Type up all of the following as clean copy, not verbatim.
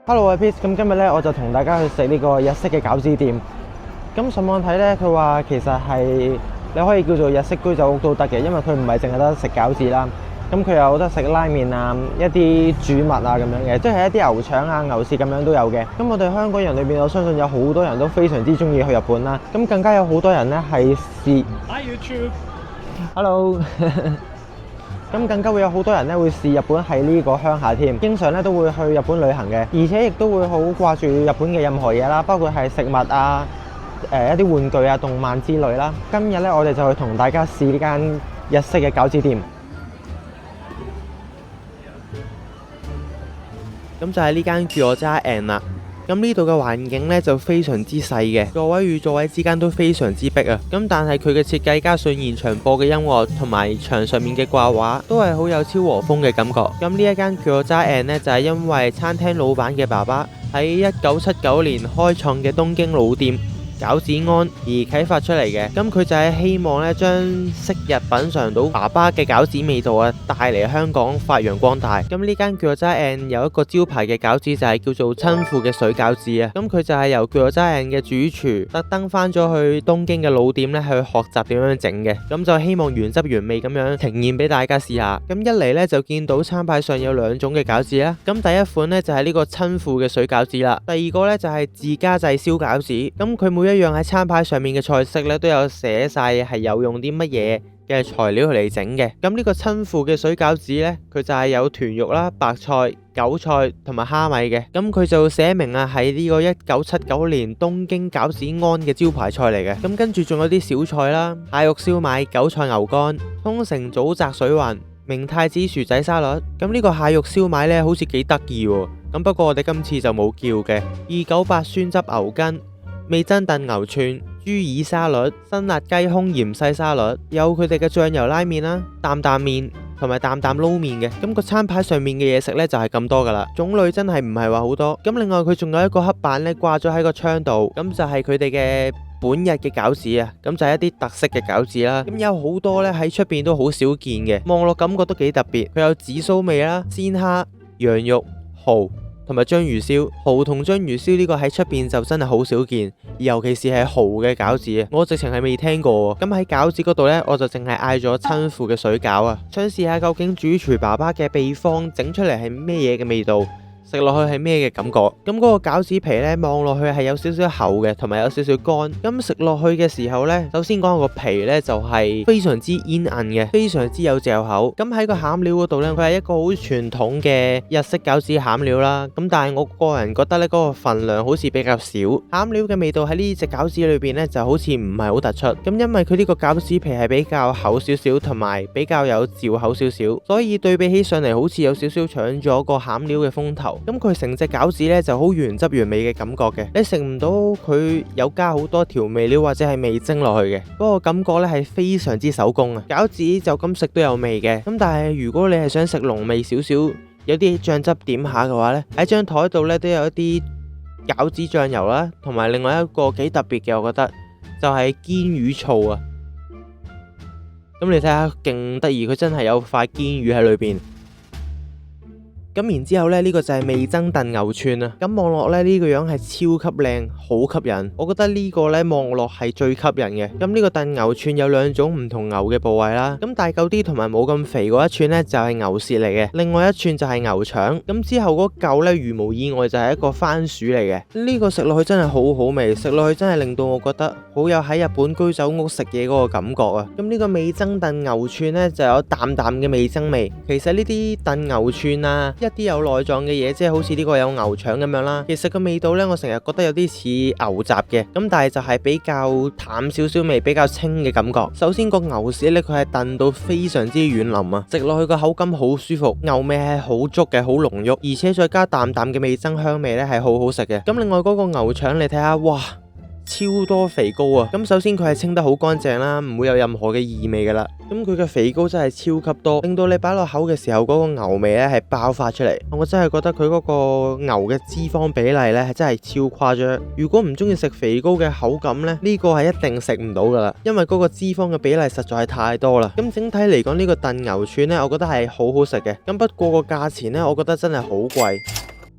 Hello，我係 Peace。咁今日咧，我就同大家去食呢個日式嘅餃子店。咁上網睇咧，佢話其實係你可以叫做日式居酒屋都得嘅，因為佢唔係淨係得食餃子啦。咁佢有得食拉麵啊，一啲煮物啊咁樣嘅，即係一啲牛腸啊、牛舌咁樣都有嘅。咁我哋香港人裏邊，我相信有好多人都非常之中意去日本啦。咁更加有好多人咧係試。Hi YouTube。Hello。咁更加會有好多人咧會試日本喺呢個鄉下添，經常咧都會去日本旅行嘅，而且亦都會好掛住日本嘅任何嘢啦，包括係食物啊、一啲玩具啊、動漫之類啦。今日咧我哋就去同大家試呢間日式嘅餃子店。咁就係呢間Gyoza And啦。咁呢度嘅環境呢就非常之細嘅，座位與座位之間都非常之逼啊！咁但係佢嘅設計加上現場播嘅音樂同埋牆上面嘅掛畫，都係好有昭和風嘅感覺。咁呢一間Gyoza And呢，就係因為餐廳老闆嘅爸爸喺1979年開創嘅東京老店餃子庵而啟發出嚟嘅。咁佢就係希望咧將昔日品嚐到爸爸嘅餃子味道啊帶嚟香港發揚光大。咁呢間Gyoza And有一個招牌嘅餃子就係叫做親父嘅水餃子啊。咁佢就係由Gyoza And嘅主廚特登翻咗去東京嘅老店咧去學習點樣整嘅。咁就希望原汁原味咁樣呈現俾大家試下。咁一嚟咧就見到餐牌上有兩種嘅餃子啦。咁第一款咧就係呢個親父嘅水餃子啦。第二個咧就係自家製燒餃子。咁佢每一樣喺餐牌上面嘅菜式咧都有寫晒係有用啲乜嘢嘅材料嚟整嘅。咁呢個親父嘅水餃子呢，佢就係有豚肉啦、白菜、韭菜同埋蝦米嘅。咁佢就寫明啊係呢個1979年東京餃子庵嘅招牌菜嚟嘅。咁跟住仲有啲小菜啦，蟹肉燒賣、韭菜牛肝、通城早摘水雲、明太子薯仔沙律。咁呢個蟹肉燒賣呢，好似幾得意喎。咁不過我哋今次就冇叫嘅。298酸汁牛筋、味噌燉牛串、豬耳沙律、辛辣雞胸芫茜沙律，有佢哋嘅醬油拉麵啦、擔擔麵同埋擔擔撈麵嘅。咁個餐牌上面嘅嘢食呢，就係咁多噶啦，種類真係唔係話好多。咁另外佢仲有一個黑板呢掛咗喺個窗度，咁就係佢哋嘅本日嘅餃子啊。咁就係一啲特色嘅餃子啦。咁有好多呢喺出邊都好少見嘅，望落感覺都幾特別。佢有紫蘇味啦、鮮蝦、羊肉、蠔同埋章魚燒。蠔同章魚燒呢個喺出邊就真係好少見，尤其是係蠔嘅餃子啊，我直情係未聽過。咁喺餃子嗰度呢，我就淨係嗌咗親父嘅水餃啊，想試下究竟主廚爸爸嘅秘方整出嚟係咩嘢嘅味道，食落去係咩嘅感覺。咁嗰個餃子皮呢，望落去係有少少厚嘅，同埋有少少乾。咁食落去嘅時候呢，首先講個皮呢，就係非常之煙韌嘅，非常之有嚼口。咁喺個餡料嗰度呢，佢係一個好傳統嘅日式餃子餡料啦。咁但係我個人覺得呢，嗰個份量好似比較少，餡料嘅味道喺呢隻餃子裏邊呢，就好似唔係好突出。咁因為佢呢個餃子皮係比較厚少少，同埋比較有嚼口少少，所以對比起上嚟好似有少少搶咗個餡料嘅風頭。咁佢成隻餃子呢就好原汁原味嘅感覺嘅，你食唔到佢有加好多調味料或者係味精落去嘅，嗰個感覺呢係非常之手工啊！餃子就咁食都有味嘅，咁但係如果你係想食濃味少少，有啲醬汁點下嘅話呢，喺張台度呢都有一啲餃子醬油啦，同埋另外一個幾特別嘅，我覺得就係堅魚醋啊！咁你睇下勁得意，佢真係有塊堅魚喺裏邊。咁然之後呢，呢個就係味噌燉牛串啊！咁望落呢個樣係超級靚，好吸引。我覺得呢個呢望落係最吸引嘅。咁呢個燉牛串有兩種唔同牛嘅部位啦。咁大嚿啲同埋冇咁肥嗰一串呢，就係牛舌嚟嘅，另外一串就係牛腸。咁之後嗰嚿呢，如無意外就係一個番薯嚟嘅。呢個食落去真係好好味，食落去真係令到我覺得好有喺日本居酒屋食嘢嗰個感覺啊！咁呢個味噌燉牛串呢，就有淡淡嘅味噌味。其實呢啲燉牛串啊，一啲有內臟嘅嘢，即係好似呢個有牛腸咁樣啦。其實個味道呢，我成日覺得有啲似牛雜嘅，咁但係就係比較淡少少味，比較清嘅感覺。首先個牛舌呢，佢係燉到非常之軟腍啊，食落去個口感好舒服，牛味係好足嘅，好濃郁，而且再加淡淡嘅味噌香味呢，係好好食嘅。咁另外嗰個牛腸你睇下，哇！超多肥膏啊！咁首先佢係清得好乾淨啦，唔會有任何嘅異味噶啦。咁佢嘅肥膏真係超級多，令到你擺落口嘅時候嗰個牛味咧係爆發出嚟。我真係覺得佢嗰個牛嘅脂肪比例咧係真係超誇張。如果唔中意食肥膏嘅口感咧，呢個係一定食唔到噶啦，因為嗰個脂肪嘅比例實在係太多啦。咁整體嚟講呢個燉牛串咧，我覺得係好好食嘅。咁不過個價錢咧，我覺得真係好貴。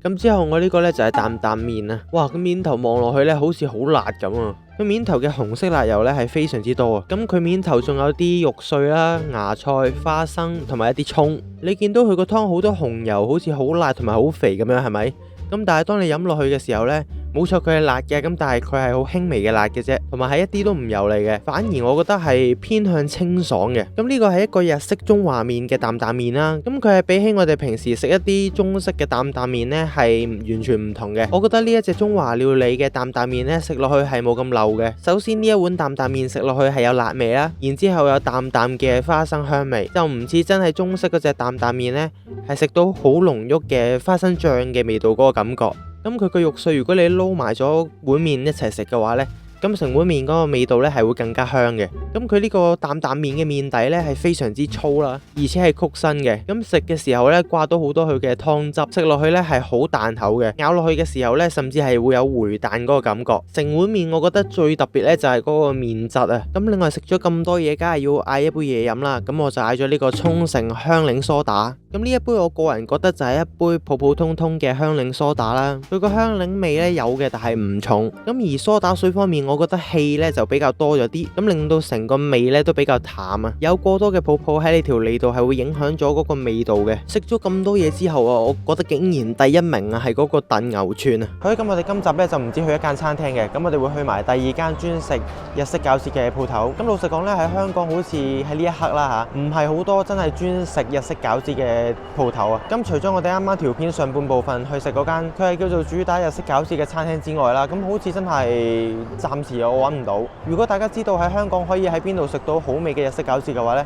咁之後我呢個呢就係擔擔麵啊，哇，個面頭望落去呢好似好辣咁啊！佢面頭嘅紅色辣油呢係非常之多啊！咁佢面頭仲有啲肉碎啦、芽菜、花生同埋一啲葱。你見到佢個湯好多紅油，好似好辣同埋好肥咁樣，係咪？咁但係當你飲落去嘅時候呢，冇錯佢係辣嘅，咁但係佢係好輕微嘅辣嘅啫，同埋係一啲都唔油膩嘅，反而我覺得係偏向清爽嘅。咁呢個係一個日式中華麵嘅擔擔麵啦，咁佢係比起我哋平時食一啲中式嘅擔擔麵呢係完全唔同嘅。我覺得呢一隻中華料理嘅擔擔麵呢，食落去係冇咁漏嘅。首先呢一碗擔擔麵食落去係有辣味啦，然之後有淡淡嘅花生香味，就唔似真係中式嗰隻擔擔麵呢，係食到好濃郁嘅花生醬嘅味道嗰個感覺。咁佢個肉碎如果你撈埋咗碗麵一齊食嘅話呢，咁成碗麵嗰個味道呢係會更加香嘅。咁佢呢個擔擔麵嘅麵底呢係非常之粗啦，而且係曲身嘅。咁食嘅時候呢，掛到好多佢嘅湯汁，食落去呢係好彈口嘅。咬落去嘅時候呢，甚至係會有回彈嗰個感覺。成碗麵我覺得最特別呢就係嗰個麵質啊。咁另外食咗咁多嘢，梗係要嗌一杯嘢飲啦。咁我就嗌咗呢個沖繩香檸梳打。咁呢一杯我個人覺得就係一杯普普通通嘅香檸梳打啦。佢個香檸味呢有嘅，但係唔重。咁而梳打水方面，我覺得氣呢就比較多咗啲，咁令到成個味呢都比較淡啊。有過多嘅泡泡喺你條脷度係會影響咗嗰個味道嘅。食咗咁多嘢之後啊，我覺得竟然第一名啊係嗰個燉牛串啊。好，咁我哋今集呢就唔止去一間餐廳嘅，咁我哋會去埋第二間專食日式餃子嘅鋪頭。咁老實講呢，喺香港好似喺呢一刻啦嚇，唔係好多真係專食日式餃子嘅鋪頭啊。咁除咗我哋啱啱條片上半部分去食嗰間，佢係叫做主打日式餃子嘅餐廳之外啦，咁好似真係暫時我揾唔到。如果大家知道喺香港可以喺邊度食到好味嘅日式餃子嘅話呢，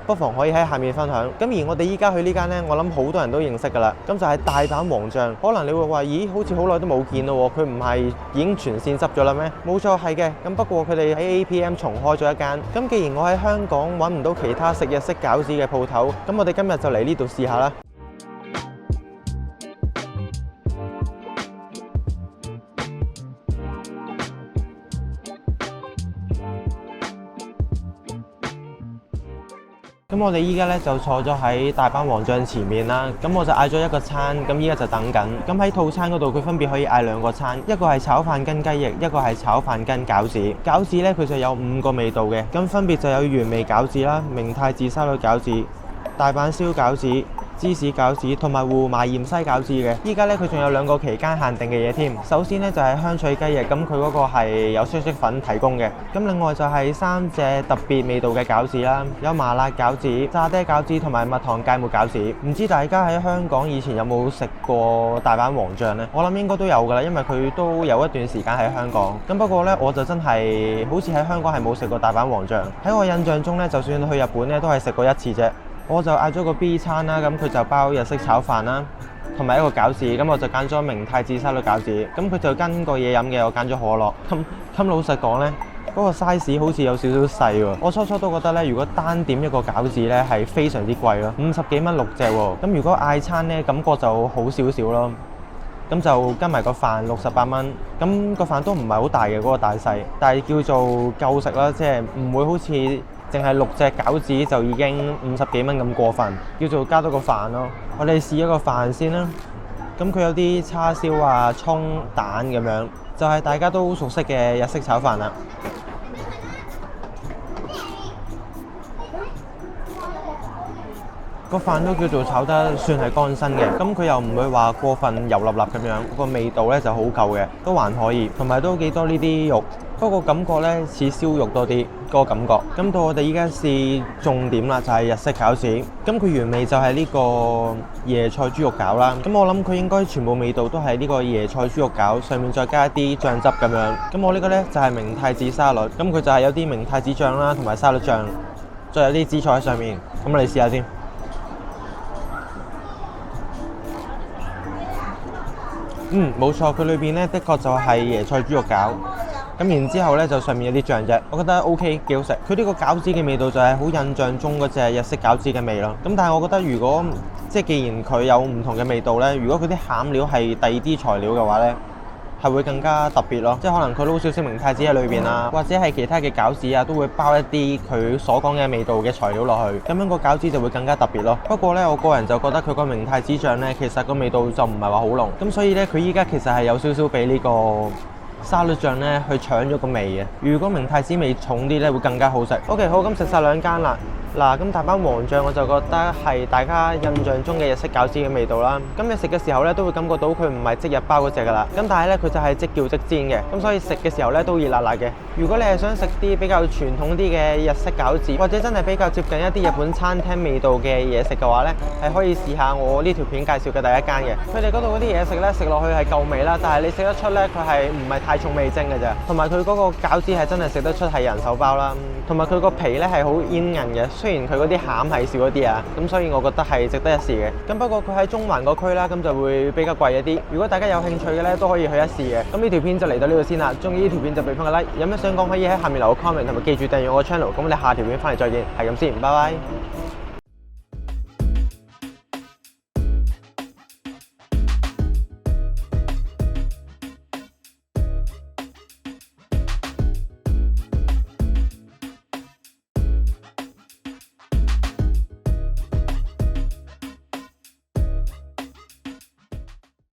不妨可以喺下面分享。咁而我哋依家去呢間呢，我諗好多人都認識噶啦。咁就係大阪王將。可能你會話，咦，好似好耐都冇見咯，佢唔係已經全線執咗啦咩？冇錯，係嘅。咁不過佢哋喺 APM 重開咗一間。咁既然我喺香港揾唔到其他食日式餃子嘅鋪頭，咁我哋今日就嚟呢度試下啦。咁我哋依家咧就坐咗喺大阪王將前面啦，咁我就嗌咗一個餐，咁依家就等緊。咁喺套餐嗰度，佢分別可以嗌兩個餐，一個係炒飯跟雞翼，一個係炒飯跟餃子。餃子咧佢就有5個味道嘅，咁分別就有原味餃子啦、明太子沙律餃子、大阪燒餃子、芝士餃子同埋胡麻芫茜餃子嘅。依家咧佢仲有2個期間限定嘅嘢添。首先咧就係香脆雞翼，咁佢嗰個係有息息粉提供嘅。咁另外就係3隻特別味道嘅餃子啦，有麻辣餃子、炸爹餃子同埋蜜糖芥末餃子。唔知大家喺香港以前有冇食過大阪王將呢？我諗應該都有㗎啦，因為佢都有一段時間喺香港。咁不過呢，我就真係好似喺香港係冇食過大阪王將。喺我印象中呢，就算去日本呢，都係食過一次啫。我就嗌咗個 B 餐啦，咁佢就包日式炒飯啦，同埋一個餃子，咁我就揀咗明太子沙律餃子，咁佢就跟個嘢飲嘅，我揀咗可樂。咁老實講呢，嗰個 size 好似有少少細喎。我初初都覺得呢，如果單點一個餃子呢，係非常之貴咯，50幾蚊6隻喎。咁如果嗌餐呢，感覺就好少少咯。咁就跟埋個飯68蚊，咁個飯都唔係好大嘅嗰個大細，但係叫做夠食啦，即係唔會好似淨係6隻餃子就已經50幾蚊咁過分，叫做加多個飯咯。我哋試一個飯先啦。咁佢有啲叉燒啊、葱、蛋咁樣，就係大家都好熟悉嘅日式炒飯啦。個飯都叫做炒得算係乾身嘅，咁佢又唔會話過分油粒粒咁樣，個味道咧就好夠嘅，都還可以，同埋都幾多呢啲肉。不過感覺咧似燒肉多啲嗰個感覺。咁到我哋依家試重點啦，就係日式餃子。咁佢原味就係呢個椰菜豬肉餃啦。咁我諗佢應該全部味道都係呢個椰菜豬肉餃，上面再加一啲醬汁咁樣。咁我呢個呢，就係明太子沙律，咁佢就係有啲明太子醬啦，同埋沙律醬，再有啲紫菜喺上面。咁我哋試下先。冇錯，佢裏邊呢，的確就係椰菜豬肉餃。咁然之後呢，就上面有啲醬啫，我覺得 OK 幾好食。佢呢個餃子嘅味道就係好印象中嗰隻日式餃子嘅味咯。咁但係我覺得如果即係既然佢有唔同嘅味道呢，如果佢啲餡料係第二啲材料嘅話呢，係會更加特別咯，即係可能佢撈少少明太子喺裏邊啊，或者係其他嘅餃子啊，都會包一啲佢所講嘅味道嘅材料落去，咁樣個餃子就會更加特別咯。不過呢，我個人就覺得佢個明太子醬呢，其實個味道就唔係話好濃，咁所以呢，佢依家其實係有少少俾呢個沙律醬呢去搶咗個味嘅。如果明太子味重啲呢，會更加好食。OK， 好，咁食晒兩間啦。嗱，咁大班黃醬我就覺得係大家印象中嘅日式餃子嘅味道啦。咁你食嘅時候咧，都會感覺到佢唔係即日包嗰隻噶啦。咁但係咧，佢就係即叫即煎嘅。咁所以食嘅時候咧，都熱辣辣嘅。如果你係想食啲比較傳統啲嘅日式餃子，或者真係比較接近一啲日本餐廳味道嘅嘢食嘅話咧，係可以試下我呢條片介紹嘅第一間嘅。佢哋嗰度嗰啲嘢食咧，食落去係夠味啦，但係你食得出咧，佢係唔係太重味精嘅啫。同埋佢嗰個餃子係真係食得出係人手包啦，同埋佢個皮咧係好煙韌嘅。雖然佢嗰啲餡係少咗啲啊，咁所以我覺得係值得一試嘅。咁不過佢喺中環個區啦，咁就會比較貴一啲。如果大家有興趣嘅咧，都可以去一試嘅。咁呢條片就嚟到呢度先啦。中意呢條片就俾翻個 like， 有咩想講可以喺下面留個 comment，同埋記住訂閱我個 channel。咁我哋下條片翻嚟再見，係咁先，拜拜。